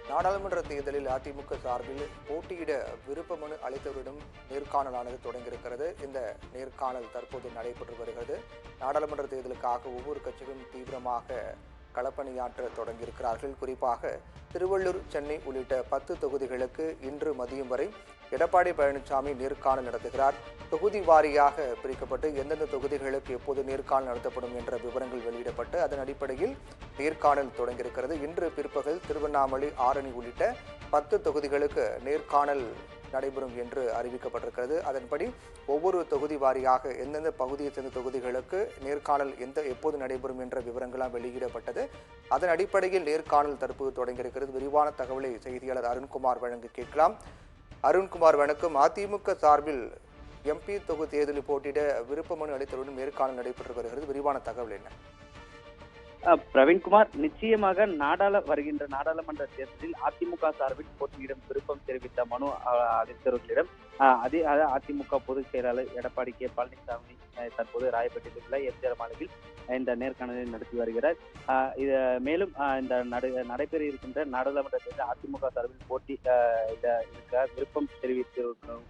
நாடாளுமன்ற தேர்தலில் அதிமுக சார்பில் போட்டியிட விருப்ப மனு அளித்தவரிடம் நேர்காணலானது தொடங்கியிருக்கிறது. இந்த நேர்காணல் தற்போது நடைபெற்று வருகிறது. நாடாளுமன்ற தேர்தலுக்காக ஒவ்வொரு கட்சிகளும் தீவிரமாக களப்பணியாற்ற தொடங்கியிருக்கிறார்கள். குறிப்பாக திருவள்ளூர், சென்னை உள்ளிட்ட 10 தொகுதிகளுக்கு இன்று மதியம் வரை எடப்பாடி பழனிசாமி நேர்காணல் நடத்துகிறார். தொகுதி வாரியாக பிரிக்கப்பட்டு எந்தெந்த தொகுதிகளுக்கு எப்போது நேர்காணல் நடத்தப்படும் என்ற விவரங்கள் வெளியிடப்பட்டு அதன் அடிப்படையில் நேர்காணல் தொடங்கியிருக்கிறது. இன்று பிற்பகல் திருவண்ணாமலை, ஆரணி உள்ளிட்ட 10 தொகுதிகளுக்கு நேர்காணல் நடைபெறும் என்று அறிவிக்கப்பட்டிருக்கிறது. அதன்படி ஒவ்வொரு தொகுதி வாரியாக எந்தெந்த பகுதியை சேர்ந்த தொகுதிகளுக்கு நேர்காணல் எப்போது நடைபெறும் என்ற விவரங்களாம் வெளியிடப்பட்டது. அதன் அடிப்படையில் நேர்காணல் தற்போது தொடங்கியிருக்கிறது. விரிவான தகவலை செய்தியாளர் அருண்குமார் வழங்க கேட்கலாம். அருண்குமார் வணக்கம். அதிமுக சார்பில் எம்பி தொகுதி தேர்தலில் போட்டியிட விருப்ப மனு அளித்தவுடன் நேர்காணல் நடைபெற்று வருகிறது. விரிவான தகவல் என்ன? பிரவீன்குமார், நிச்சயமாக வருகின்ற நாடாளுமன்ற தேர்தலில் அதிமுக சார்பில் போட்டியிடும் விருப்பம் தெரிவித்த மனு அளித்தவர்களிடம் அதிமுக பொதுச் செயலாளர் எடப்பாடி கே பழனிசாமி தற்போது ராயப்பேட்டையில் உள்ள எம்ஜிஆர் மாளிகையில் இந்த நேர்காணலை நடத்தி வருகிறார். மேலும் இந்த நடைபெற இருக்கின்ற நாடாளுமன்ற தேர்தலில் அதிமுக சார்பில் போட்டி இருக்க விருப்பம் தெரிவித்திருக்கும்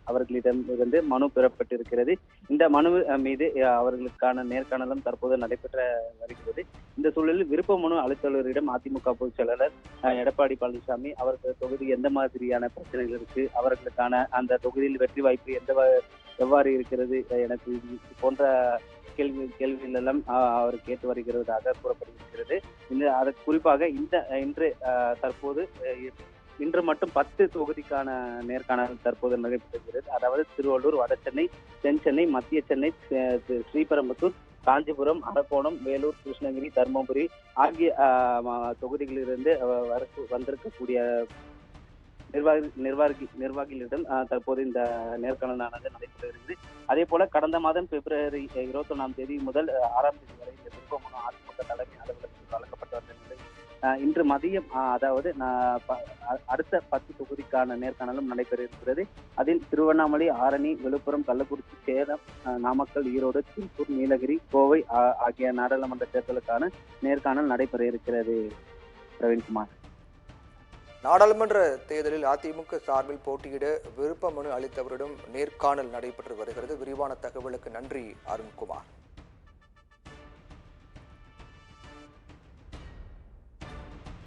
அவர்களிடமிருந்து மனு பெறப்பட்டிருக்கிறது. இந்த மனு மீது அவர்களுக்கான நேர்காணலும் தற்போது நடைபெற்ற வருகிறது. இந்த சூழலில் விருப்ப மனு அளித்தவர்களிடம் அதிமுக பொதுச் செயலாளர் எடப்பாடி பழனிசாமி அவர்கள் தொகுதி எந்த மாதிரியான பிரச்சனைகள் இருக்கு, அவர்களுக்கான அந்த தொகுதியில் வெற்றி வாய்ப்பு எவ்வாறு இருக்கிறது எனக்கு போன்ற கேள்விகள் எல்லாம் அவர் கேட்டு வருகிறதாக கூறப்படுகிறது. குறிப்பாக இன்று இன்று மட்டும் 10 தொகுதிக்கான நேர்காணல் தற்போது நடைபெறுகிறது. அதாவது திருவள்ளூர், வடசென்னை, தென் சென்னை, மத்திய சென்னை, ஸ்ரீபெரும்புதூர், காஞ்சிபுரம், அரக்கோணம், வேலூர், கிருஷ்ணகிரி, தருமபுரி ஆகிய தொகுதிகளிலிருந்து வந்திருக்கக்கூடிய நிர்வாகிகளிடம் தற்போது இந்த நேர்காணலானது நடைபெறுகிறது. அதே போல கடந்த மாதம் பிப்ரவரி 21ஆம் தேதி முதல் 6ஆம் தேதி வரை இந்த விருப்ப மனு அதிமுக தலைமை அலுவலகத்தில் வழங்கப்பட்டு வந்த நிலையில் இன்று மதியம் அதாவது அடுத்த 10 தொகுதிக்கான நேர்காணலும் நடைபெற இருக்கிறது. அதில் திருவண்ணாமலை, ஆரணி, விழுப்புரம், கள்ளக்குறிச்சி, சேலம், நாமக்கல், ஈரோடு, திருப்பூர், நீலகிரி, கோவை ஆகிய நாடாளுமன்ற தேர்தலுக்கான நேர்காணல் நடைபெற இருக்கிறது. பிரவீன்குமார், நாடாளுமன்ற தேர்தலில் அதிமுக சார்பில் போட்டியிட விருப்ப மனு அளித்தவரிடம் நேர்காணல் நடைபெற்று வருகிறது. விரிவான தகவலுக்கு நன்றி அருண்குமார்.